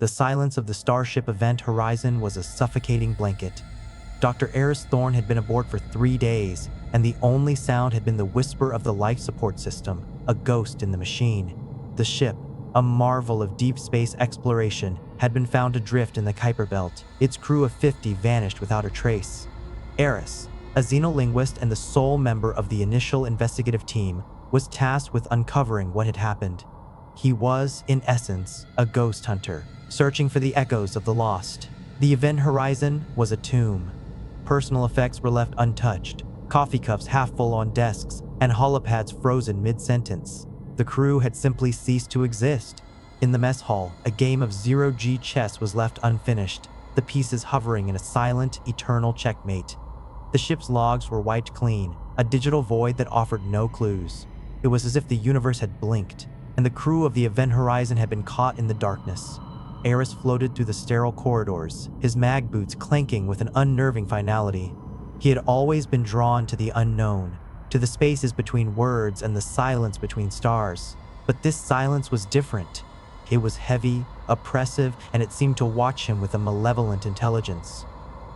The silence of the Starship event horizon was a suffocating blanket. Dr. Aris Thorne had been aboard for 3 days, and the only sound had been the whisper of the life support system, a ghost in the machine. The ship, a marvel of deep space exploration, had been found adrift in the Kuiper Belt. Its crew of 50 vanished without a trace. Aris, a xenolinguist and the sole member of the initial investigative team, was tasked with uncovering what had happened. He was, in essence, a ghost hunter, searching for the echoes of the lost. The event horizon was a tomb. Personal effects were left untouched, coffee cups half full on desks, and holopads frozen mid-sentence. The crew had simply ceased to exist. In the mess hall, a game of zero-G chess was left unfinished, the pieces hovering in a silent, eternal checkmate. The ship's logs were wiped clean, a digital void that offered no clues. It was as if the universe had blinked, and the crew of the event horizon had been caught in the darkness. Aris floated through the sterile corridors, his mag boots clanking with an unnerving finality. He had always been drawn to the unknown, to the spaces between words and the silence between stars. But this silence was different. It was heavy, oppressive, and it seemed to watch him with a malevolent intelligence.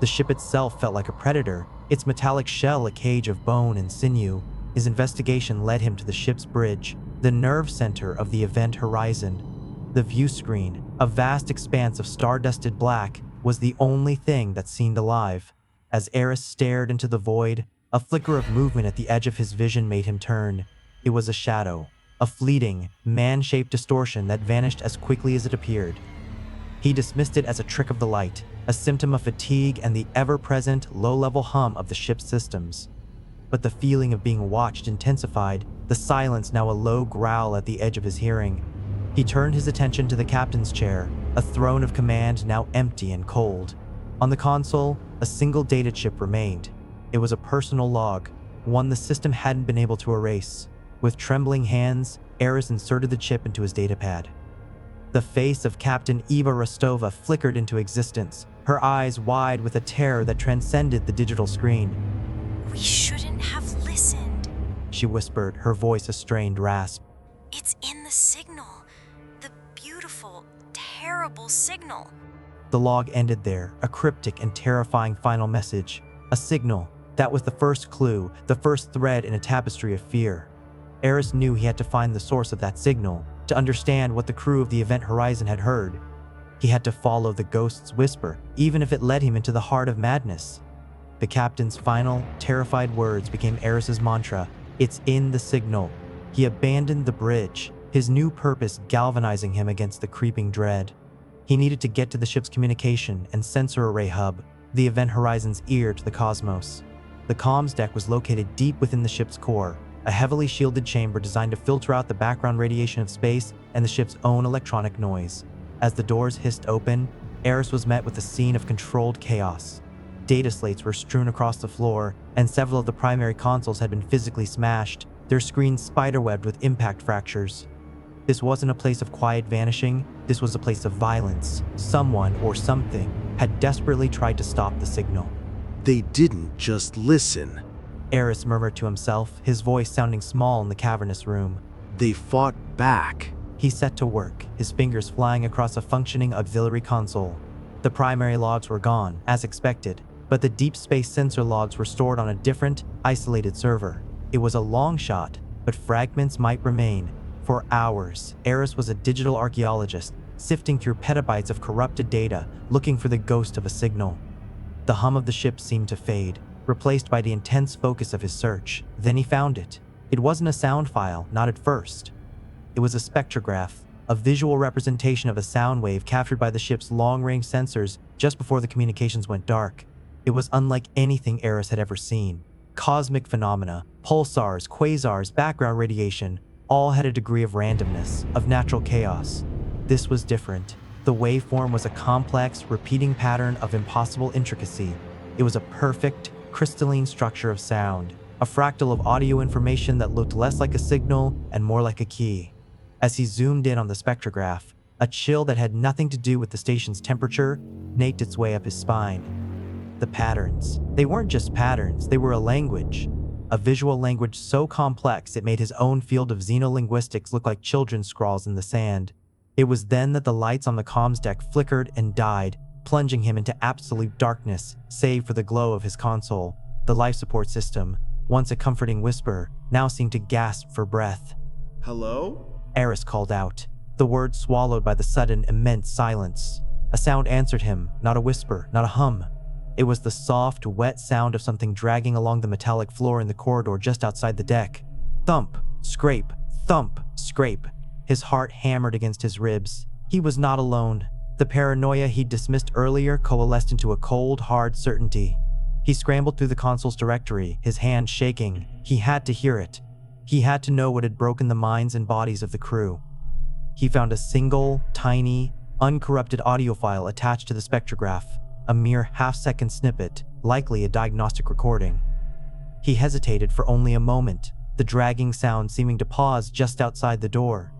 The ship itself felt like a predator, its metallic shell a cage of bone and sinew. His investigation led him to the ship's bridge, the nerve center of the event horizon. The view screen, a vast expanse of star-dusted black, was the only thing that seemed alive. As Aris stared into the void, a flicker of movement at the edge of his vision made him turn. It was a shadow, a fleeting, man-shaped distortion that vanished as quickly as it appeared. He dismissed it as a trick of the light, a symptom of fatigue and the ever-present, low-level hum of the ship's systems. But the feeling of being watched intensified, the silence now a low growl at the edge of his hearing. He turned his attention to the captain's chair, a throne of command now empty and cold. On the console, a single data chip remained. It was a personal log, one the system hadn't been able to erase. With trembling hands, Aris inserted the chip into his datapad. The face of Captain Eva Rostova flickered into existence, her eyes wide with a terror that transcended the digital screen. "We shouldn't have listened," she whispered, her voice a strained rasp. "It's in the signal. The beautiful, terrible signal." The log ended there, a cryptic and terrifying final message. A signal that was the first clue, the first thread in a tapestry of fear. Aris knew he had to find the source of that signal, to understand what the crew of the event horizon had heard. He had to follow the ghost's whisper, even if it led him into the heart of madness. The captain's final, terrified words became Aris's mantra. It's in the signal. He abandoned the bridge, his new purpose galvanizing him against the creeping dread. He needed to get to the ship's communication and sensor array hub, the event horizon's ear to the cosmos. The comms deck was located deep within the ship's core, a heavily shielded chamber designed to filter out the background radiation of space and the ship's own electronic noise. As the doors hissed open, Aris was met with a scene of controlled chaos. Data slates were strewn across the floor, and several of the primary consoles had been physically smashed, their screens spiderwebbed with impact fractures. This wasn't a place of quiet vanishing, this was a place of violence. Someone or something had desperately tried to stop the signal. They didn't just listen. Aris murmured to himself, his voice sounding small in the cavernous room. They fought back. He set to work, his fingers flying across a functioning auxiliary console. The primary logs were gone, as expected, but the deep space sensor logs were stored on a different, isolated server. It was a long shot, but fragments might remain. For hours, Aris was a digital archaeologist, sifting through petabytes of corrupted data, looking for the ghost of a signal. The hum of the ship seemed to fade, replaced by the intense focus of his search. Then he found it. It wasn't a sound file, not at first. It was a spectrograph, a visual representation of a sound wave captured by the ship's long-range sensors just before the communications went dark. It was unlike anything Aris had ever seen. Cosmic phenomena, pulsars, quasars, background radiation, all had a degree of randomness, of natural chaos. This was different. The waveform was a complex, repeating pattern of impossible intricacy. It was a perfect, crystalline structure of sound, a fractal of audio information that looked less like a signal and more like a key. As he zoomed in on the spectrograph, a chill that had nothing to do with the station's temperature naked its way up his spine. The patterns. They weren't just patterns, they were a language. A visual language so complex it made his own field of xenolinguistics look like children's scrawls in the sand. It was then that the lights on the comms deck flickered and died, plunging him into absolute darkness, save for the glow of his console. The life support system, once a comforting whisper, now seemed to gasp for breath. Hello? Aris called out, the word swallowed by the sudden, immense silence. A sound answered him, not a whisper, not a hum. It was the soft, wet sound of something dragging along the metallic floor in the corridor just outside the deck. Thump, scrape, thump, scrape. His heart hammered against his ribs. He was not alone. The paranoia he'd dismissed earlier coalesced into a cold, hard certainty. He scrambled through the console's directory, his hand shaking. He had to hear it. He had to know what had broken the minds and bodies of the crew. He found a single, tiny, uncorrupted audio file attached to the spectrograph, a mere half-second snippet, likely a diagnostic recording. He hesitated for only a moment, the dragging sound seeming to pause just outside the door.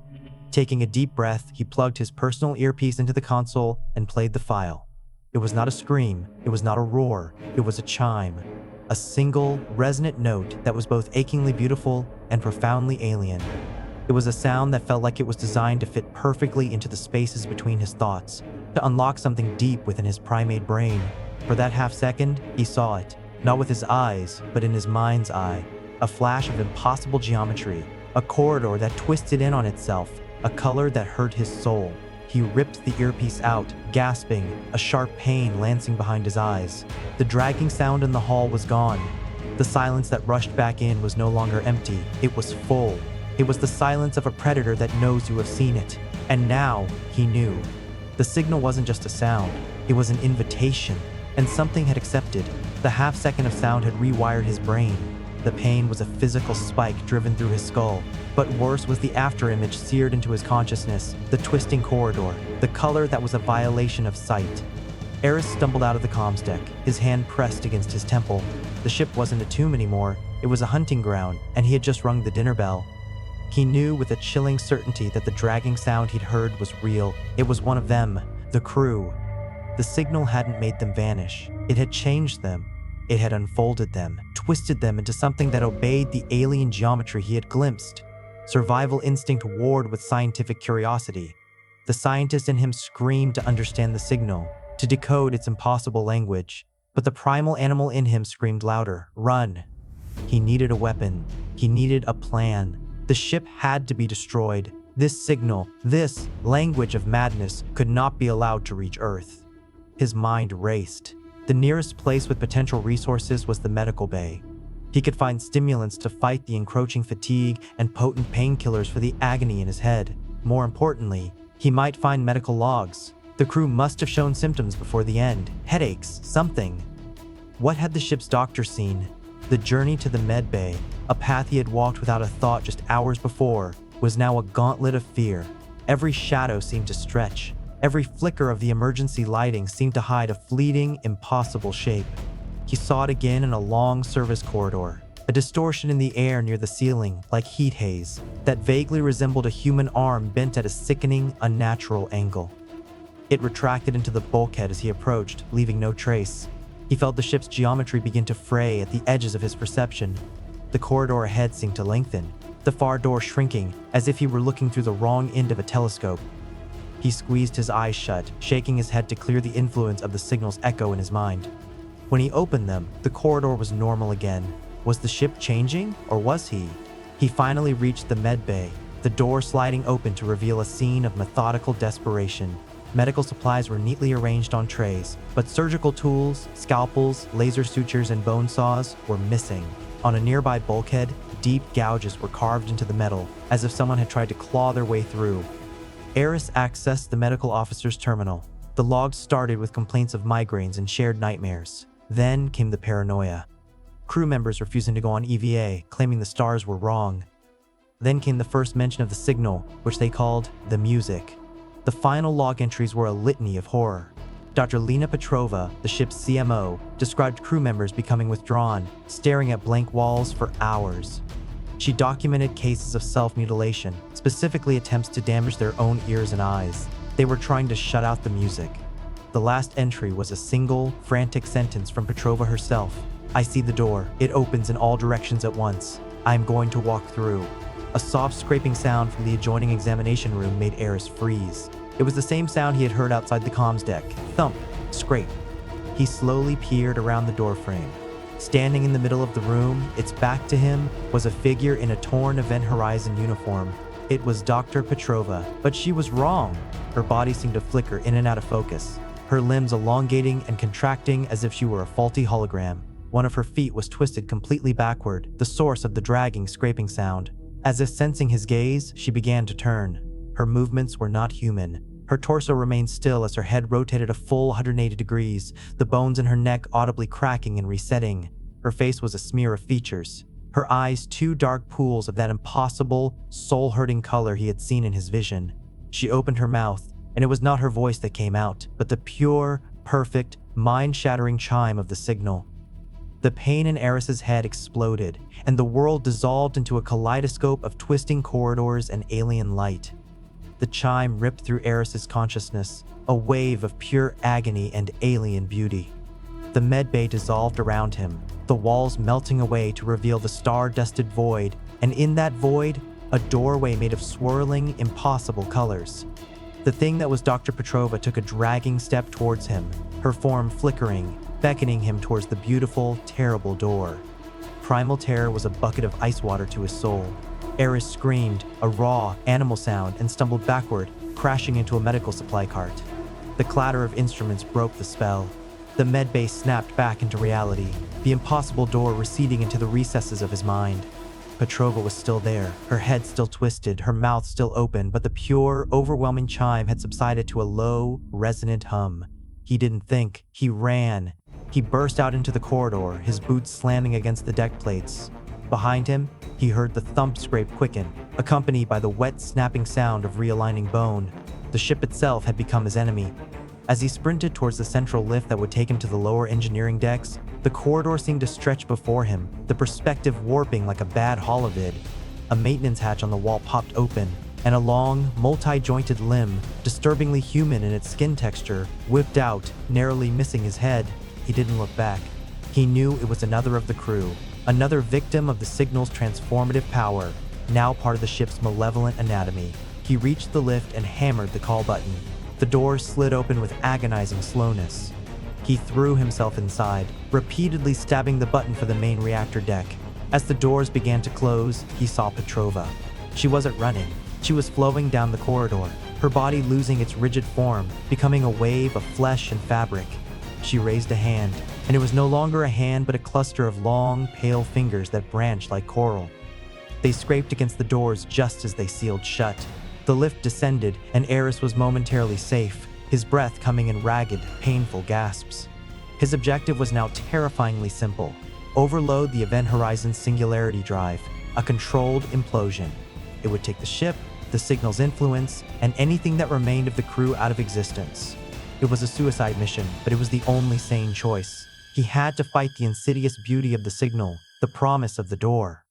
Taking a deep breath, he plugged his personal earpiece into the console and played the file. It was not a scream, it was not a roar, it was a chime. A single, resonant note that was both achingly beautiful and profoundly alien. It was a sound that felt like it was designed to fit perfectly into the spaces between his thoughts, to unlock something deep within his primate brain. For that half second, he saw it, not with his eyes, but in his mind's eye. A flash of impossible geometry, a corridor that twisted in on itself, a color that hurt his soul. He ripped the earpiece out, gasping, a sharp pain lancing behind his eyes. The dragging sound in the hall was gone. The silence that rushed back in was no longer empty, it was full. It was the silence of a predator that knows you have seen it. And now, he knew. The signal wasn't just a sound, it was an invitation, and something had accepted. The half second of sound had rewired his brain. The pain was a physical spike driven through his skull, but worse was the afterimage seared into his consciousness, the twisting corridor, the color that was a violation of sight. Aris stumbled out of the comms deck, his hand pressed against his temple. The ship wasn't a tomb anymore, it was a hunting ground, and he had just rung the dinner bell. He knew with a chilling certainty that the dragging sound he'd heard was real. It was one of them, the crew. The signal hadn't made them vanish. It had changed them. It had unfolded them, twisted them into something that obeyed the alien geometry he had glimpsed. Survival instinct warred with scientific curiosity. The scientist in him screamed to understand the signal, to decode its impossible language. But the primal animal in him screamed louder, run. He needed a weapon. He needed a plan. The ship had to be destroyed. This signal, this language of madness, could not be allowed to reach Earth. His mind raced. The nearest place with potential resources was the medical bay. He could find stimulants to fight the encroaching fatigue and potent painkillers for the agony in his head. More importantly, he might find medical logs. The crew must have shown symptoms before the end. Headaches, something. What had the ship's doctor seen? The journey to the med bay, a path he had walked without a thought just hours before, was now a gauntlet of fear. Every shadow seemed to stretch. Every flicker of the emergency lighting seemed to hide a fleeting, impossible shape. He saw it again in a long service corridor, a distortion in the air near the ceiling, like heat haze, that vaguely resembled a human arm bent at a sickening, unnatural angle. It retracted into the bulkhead as he approached, leaving no trace. He felt the ship's geometry begin to fray at the edges of his perception. The corridor ahead seemed to lengthen, the far door shrinking, as if he were looking through the wrong end of a telescope. He squeezed his eyes shut, shaking his head to clear the influence of the signal's echo in his mind. When he opened them, the corridor was normal again. Was the ship changing, or was he? He finally reached the med bay, the door sliding open to reveal a scene of methodical desperation. Medical supplies were neatly arranged on trays, but surgical tools, scalpels, laser sutures, and bone saws were missing. On a nearby bulkhead, deep gouges were carved into the metal, as if someone had tried to claw their way through. Aris accessed the medical officer's terminal. The logs started with complaints of migraines and shared nightmares. Then came the paranoia. Crew members refusing to go on EVA, claiming the stars were wrong. Then came the first mention of the signal, which they called the music. The final log entries were a litany of horror. Dr. Lena Petrova, the ship's CMO, described crew members becoming withdrawn, staring at blank walls for hours. She documented cases of self-mutilation, specifically attempts to damage their own ears and eyes. They were trying to shut out the music. The last entry was a single, frantic sentence from Petrova herself. "I see the door. It opens in all directions at once. I am going to walk through." A soft scraping sound from the adjoining examination room made Aris freeze. It was the same sound he had heard outside the comms deck. Thump, scrape. He slowly peered around the doorframe. Standing in the middle of the room, its back to him, was a figure in a torn Event Horizon uniform. It was Dr. Petrova, but she was wrong. Her body seemed to flicker in and out of focus, her limbs elongating and contracting as if she were a faulty hologram. One of her feet was twisted completely backward, the source of the dragging, scraping sound. As if sensing his gaze, she began to turn. Her movements were not human. Her torso remained still as her head rotated a full 180 degrees, the bones in her neck audibly cracking and resetting. Her face was a smear of features, her eyes two dark pools of that impossible, soul-hurting color he had seen in his vision. She opened her mouth, and it was not her voice that came out, but the pure, perfect, mind-shattering chime of the signal. The pain in Aris's head exploded, and the world dissolved into a kaleidoscope of twisting corridors and alien light. The chime ripped through Aris's consciousness, a wave of pure agony and alien beauty. The medbay dissolved around him, the walls melting away to reveal the star-dusted void, and in that void, a doorway made of swirling, impossible colors. The thing that was Dr. Petrova took a dragging step towards him, her form flickering, beckoning him towards the beautiful, terrible door. Primal terror was a bucket of ice water to his soul. Aris screamed, a raw, animal sound, and stumbled backward, crashing into a medical supply cart. The clatter of instruments broke the spell. The medbay snapped back into reality, the impossible door receding into the recesses of his mind. Petrova was still there, her head still twisted, her mouth still open, but the pure, overwhelming chime had subsided to a low, resonant hum. He didn't think, he ran. He burst out into the corridor, his boots slamming against the deck plates. Behind him, he heard the thump scrape quicken, accompanied by the wet, snapping sound of realigning bone. The ship itself had become his enemy. As he sprinted towards the central lift that would take him to the lower engineering decks, the corridor seemed to stretch before him, the perspective warping like a bad holovid. A maintenance hatch on the wall popped open, and a long, multi-jointed limb, disturbingly human in its skin texture, whipped out, narrowly missing his head. He didn't look back. He knew it was another of the crew, another victim of the signal's transformative power, now part of the ship's malevolent anatomy. He reached the lift and hammered the call button. The doors slid open with agonizing slowness. He threw himself inside, repeatedly stabbing the button for the main reactor deck. As the doors began to close, he saw Petrova. She wasn't running. She was flowing down the corridor, her body losing its rigid form, becoming a wave of flesh and fabric. She raised a hand, and it was no longer a hand but a cluster of long, pale fingers that branched like coral. They scraped against the doors just as they sealed shut. The lift descended, and Aris was momentarily safe, his breath coming in ragged, painful gasps. His objective was now terrifyingly simple: overload the Event Horizon singularity drive, a controlled implosion. It would take the ship, the signal's influence, and anything that remained of the crew out of existence. It was a suicide mission, but it was the only sane choice. He had to fight the insidious beauty of the signal, the promise of the door.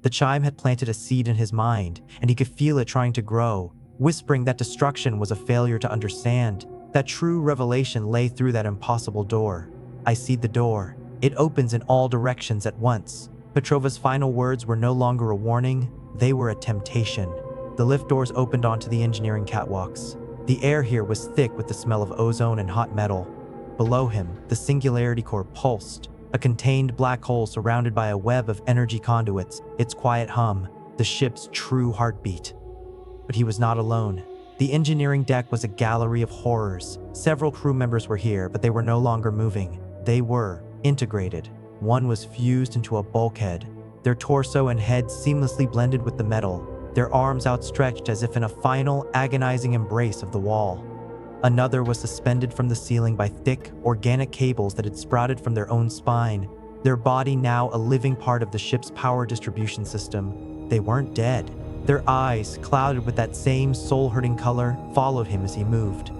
The chime had planted a seed in his mind, and he could feel it trying to grow, whispering that destruction was a failure to understand, that true revelation lay through that impossible door. I see the door. It opens in all directions at once. Petrova's final words were no longer a warning, they were a temptation. The lift doors opened onto the engineering catwalks. The air here was thick with the smell of ozone and hot metal. Below him, the singularity core pulsed, a contained black hole surrounded by a web of energy conduits, its quiet hum, the ship's true heartbeat. But he was not alone. The engineering deck was a gallery of horrors. Several crew members were here, but they were no longer moving. They were integrated. One was fused into a bulkhead, their torso and head seamlessly blended with the metal, their arms outstretched as if in a final, agonizing embrace of the wall. Another was suspended from the ceiling by thick, organic cables that had sprouted from their own spine, their body now a living part of the ship's power distribution system. They weren't dead. Their eyes, clouded with that same soul-hurting color, followed him as he moved.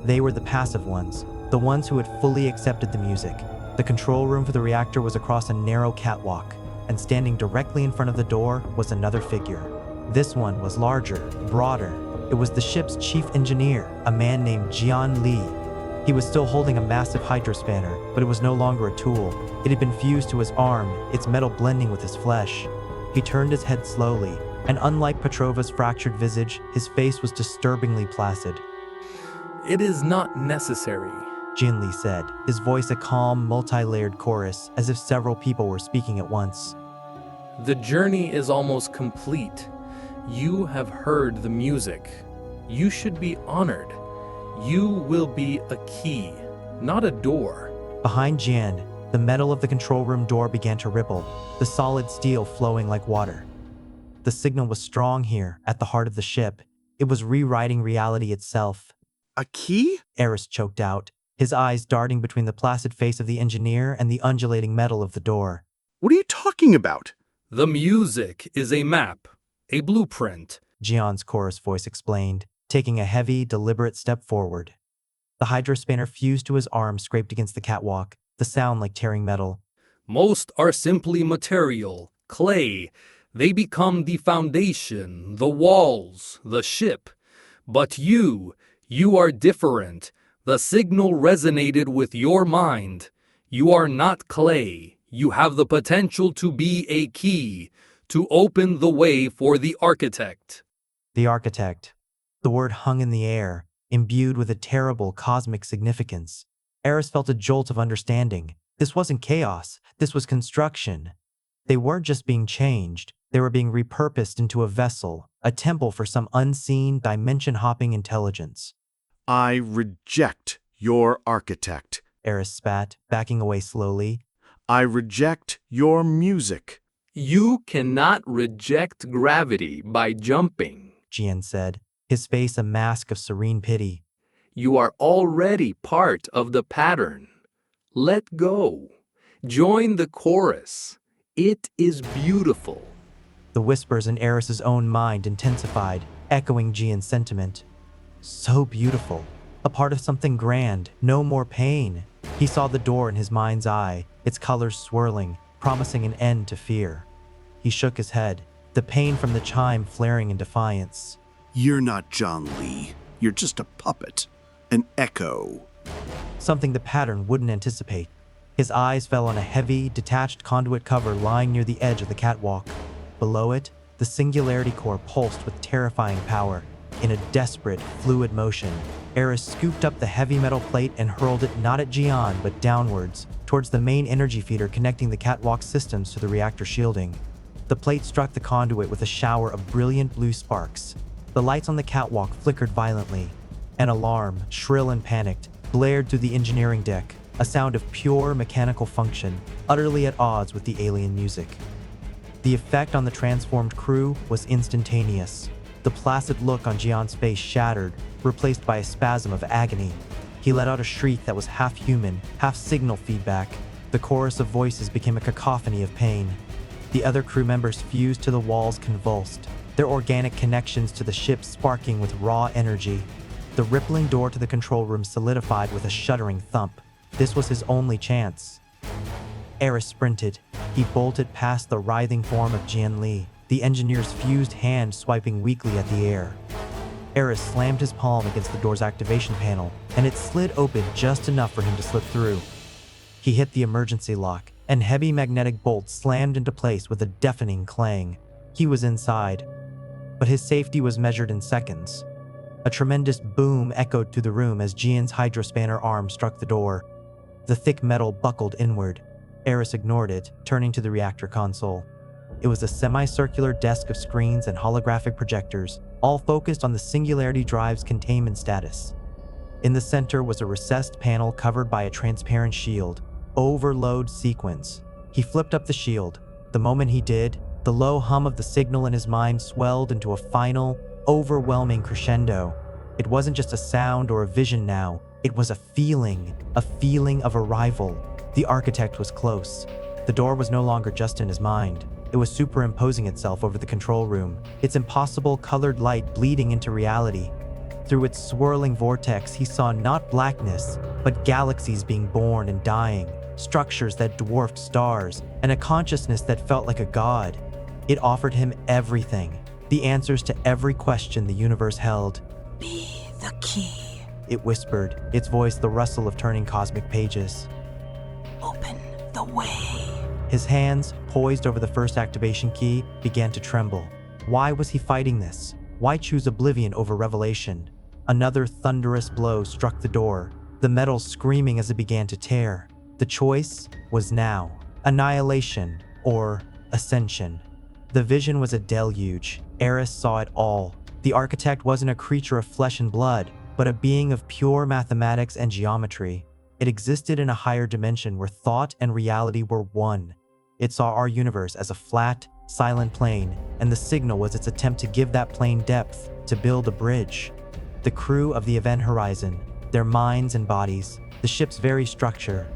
They were the passive ones, the ones who had fully accepted the music. The control room for the reactor was across a narrow catwalk, and standing directly in front of the door was another figure. This one was larger, broader. It was the ship's chief engineer, a man named Jian Li. He was still holding a massive hydrospanner, but it was no longer a tool. It had been fused to his arm, its metal blending with his flesh. He turned his head slowly, And unlike Petrova's fractured visage, his face was disturbingly placid. It is not necessary. Jinli said, his voice a calm, multi-layered chorus, as if several people were speaking at once. The journey is almost complete. You have heard the music. You should be honored. You will be a key, not a door. Behind Jian, the metal of the control room door began to ripple, the solid steel flowing like water. The signal was strong here, at the heart of the ship. It was rewriting reality itself. A key? Aris choked out, his eyes darting between the placid face of the engineer and the undulating metal of the door. What are you talking about? The music is a map, a blueprint. Jian's chorus voice explained, taking a heavy, deliberate step forward. The hydrospanner fused to his arm scraped against the catwalk, the sound like tearing metal. Most are simply material, clay. They become the foundation, the walls, the ship. But you are different. The signal resonated with your mind. You are not clay. You have the potential to be a key, to open the way for the architect. The architect. The word hung in the air, imbued with a terrible cosmic significance. Aris felt a jolt of understanding. This wasn't chaos. This was construction. They weren't just being changed. They were being repurposed into a vessel, a temple for some unseen, dimension-hopping intelligence. I reject your architect. Aris spat, backing away slowly. I reject your music. You cannot reject gravity by jumping. Jian said, his face a mask of serene pity. You are already part of the pattern. Let go. Join the chorus. It is beautiful. The whispers in Aris's own mind intensified, echoing Jian's sentiment. So beautiful. A part of something grand, no more pain. He saw the door in his mind's eye, its colors swirling, promising an end to fear. He shook his head, the pain from the chime flaring in defiance. You're not John Lee. You're just a puppet. An echo. Something the pattern wouldn't anticipate. His eyes fell on a heavy, detached conduit cover lying near the edge of the catwalk. Below it, the singularity core pulsed with terrifying power. In a desperate, fluid motion, Aris scooped up the heavy metal plate and hurled it not at Jian, but downwards, towards the main energy feeder connecting the catwalk systems to the reactor shielding. The plate struck the conduit with a shower of brilliant blue sparks. The lights on the catwalk flickered violently. An alarm, shrill and panicked, blared through the engineering deck, a sound of pure mechanical function, utterly at odds with the alien music. The effect on the transformed crew was instantaneous. The placid look on Jian's face shattered, replaced by a spasm of agony. He let out a shriek that was half human, half signal feedback. The chorus of voices became a cacophony of pain. The other crew members fused to the walls convulsed, their organic connections to the ship sparking with raw energy. The rippling door to the control room solidified with a shuddering thump. This was his only chance. Aris sprinted. He bolted past the writhing form of Jian Li, the engineer's fused hand swiping weakly at the air. Aris slammed his palm against the door's activation panel, and it slid open just enough for him to slip through. He hit the emergency lock, and heavy magnetic bolts slammed into place with a deafening clang. He was inside, but his safety was measured in seconds. A tremendous boom echoed through the room as Jian's hydrospanner arm struck the door. The thick metal buckled inward. Aris ignored it, turning to the reactor console. It was a semicircular desk of screens and holographic projectors, all focused on the singularity drive's containment status. In the center was a recessed panel covered by a transparent shield. Overload sequence. He flipped up the shield. The moment he did, the low hum of the signal in his mind swelled into a final, overwhelming crescendo. It wasn't just a sound or a vision now. It was a feeling of arrival. The architect was close. The door was no longer just in his mind. It was superimposing itself over the control room, its impossible colored light bleeding into reality. Through its swirling vortex, he saw not blackness, but galaxies being born and dying, structures that dwarfed stars, and a consciousness that felt like a god. It offered him everything, the answers to every question the universe held. Be the key. It whispered, its voice the rustle of turning cosmic pages. Open the way. His hands, poised over the first activation key, began to tremble. Why was he fighting this? Why choose oblivion over revelation? Another thunderous blow struck the door, the metal screaming as it began to tear. The choice was now: annihilation or ascension. The vision was a deluge. Aris saw it all. The architect wasn't a creature of flesh and blood, but a being of pure mathematics and geometry. It existed in a higher dimension where thought and reality were one. It saw our universe as a flat, silent plane, and the signal was its attempt to give that plane depth, to build a bridge. The crew of the Event Horizon, their minds and bodies, the ship's very structure,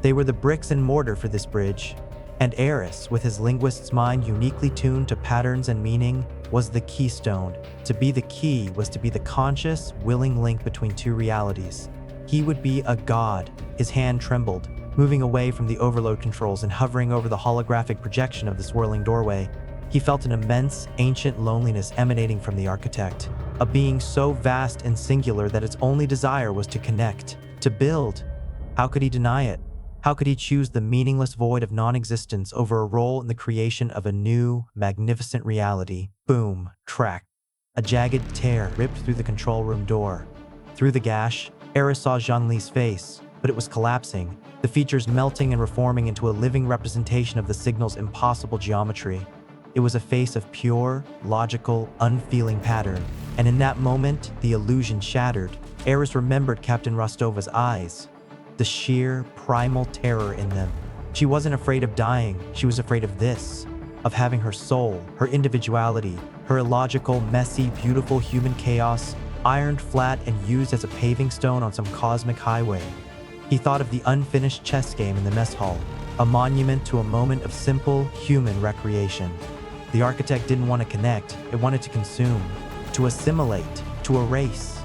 they were the bricks and mortar for this bridge. And Aris, with his linguist's mind uniquely tuned to patterns and meaning, was the keystone. To be the key was to be the conscious, willing link between two realities. He would be a god. His hand trembled, moving away from the overload controls and hovering over the holographic projection of the swirling doorway. He felt an immense, ancient loneliness emanating from the architect, a being so vast and singular that its only desire was to connect, to build. How could he deny it? How could he choose the meaningless void of non-existence over a role in the creation of a new, magnificent reality? Boom, crack. A jagged tear ripped through the control room door. Through the gash, Aris saw Zhang-Li's face, but it was collapsing, the features melting and reforming into a living representation of the signal's impossible geometry. It was a face of pure, logical, unfeeling pattern, and in that moment, the illusion shattered. Aris remembered Captain Rostova's eyes, the sheer, primal terror in them. She wasn't afraid of dying, she was afraid of this, of having her soul, her individuality, her illogical, messy, beautiful human chaos ironed flat and used as a paving stone on some cosmic highway. He thought of the unfinished chess game in the mess hall, a monument to a moment of simple, human recreation. The architect didn't want to connect, it wanted to consume, to assimilate, to erase.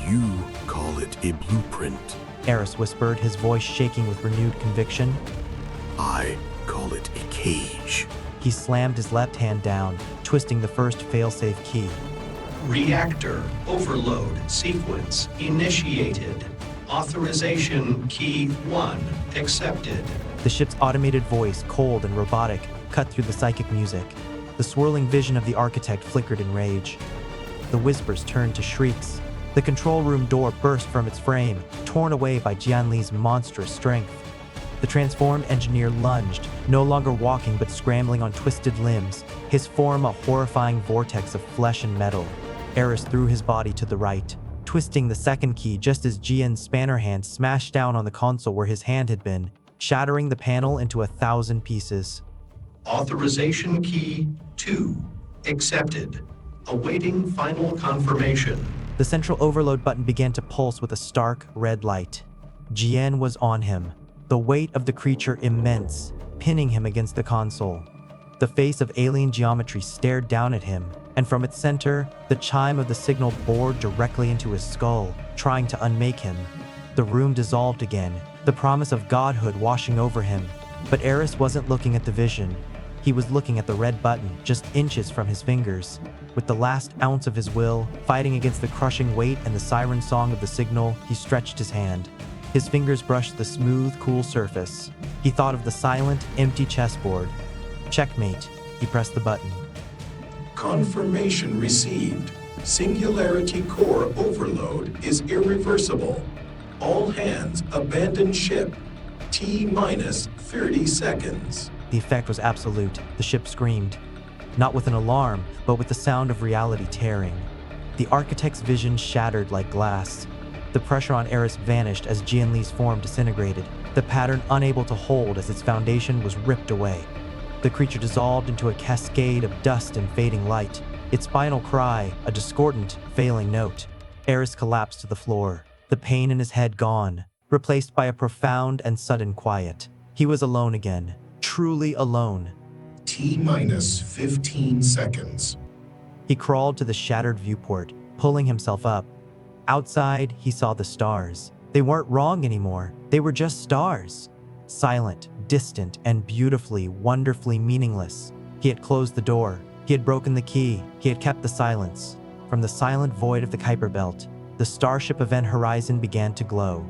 You call it a blueprint. Aris whispered, his voice shaking with renewed conviction. I call it a cage. He slammed his left hand down, twisting the first failsafe key. Reactor overload sequence initiated. Authorization key 1 accepted. The ship's automated voice, cold and robotic, cut through the psychic music. The swirling vision of the architect flickered in rage. The whispers turned to shrieks. The control room door burst from its frame, torn away by Jianli's monstrous strength. The transformed engineer lunged, no longer walking but scrambling on twisted limbs, his form a horrifying vortex of flesh and metal. Aris threw his body to the right, twisting the second key just as Jian's spanner hand smashed down on the console where his hand had been, shattering the panel into 1,000 pieces. Authorization key 2 accepted. Awaiting final confirmation. The central overload button began to pulse with a stark red light. Jian was on him, the weight of the creature immense, pinning him against the console. The face of alien geometry stared down at him, and from its center, the chime of the signal bored directly into his skull, trying to unmake him. The room dissolved again, the promise of godhood washing over him. But Aris wasn't looking at the vision. He was looking at the red button, just inches from his fingers. With the last ounce of his will, fighting against the crushing weight and the siren song of the signal, he stretched his hand. His fingers brushed the smooth, cool surface. He thought of the silent, empty chessboard. Checkmate. He pressed the button. Confirmation received. Singularity core overload is irreversible. All hands abandon ship. T-minus 30 seconds. The effect was absolute. The ship screamed. Not with an alarm, but with the sound of reality tearing. The architect's vision shattered like glass. The pressure on Aris vanished as Jianli's form disintegrated, the pattern unable to hold as its foundation was ripped away. The creature dissolved into a cascade of dust and fading light, its final cry a discordant, failing note. Aris collapsed to the floor, the pain in his head gone, replaced by a profound and sudden quiet. He was alone again, truly alone. T-minus 15 seconds. He crawled to the shattered viewport, pulling himself up. Outside, he saw the stars. They weren't wrong anymore. They were just stars. Silent, distant, and beautifully, wonderfully meaningless. He had closed the door. He had broken the key. He had kept the silence. From the silent void of the Kuiper Belt, the Starship Event Horizon began to glow.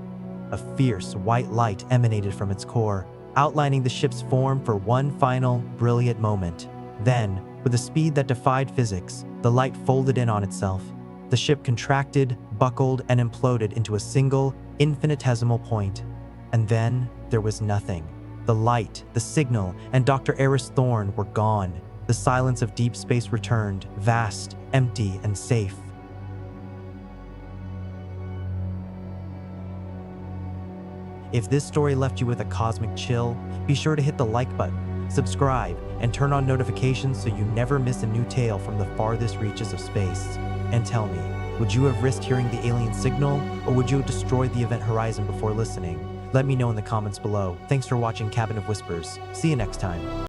A fierce, white light emanated from its core, outlining the ship's form for one final, brilliant moment. Then, with With a speed that defied physics, the light folded in on itself. The ship contracted, buckled, and imploded into a single, infinitesimal point. And then there was nothing. The light, the signal, and Dr. Aris Thorne were gone. The silence of deep space returned, vast, empty, and safe. If this story left you with a cosmic chill, be sure to hit the like button, subscribe, and turn on notifications so you never miss a new tale from the farthest reaches of space. And tell me, would you have risked hearing the alien signal, or would you have destroyed the event horizon before listening? Let me know in the comments below. Thanks for watching Cabin of Whispers. See you next time.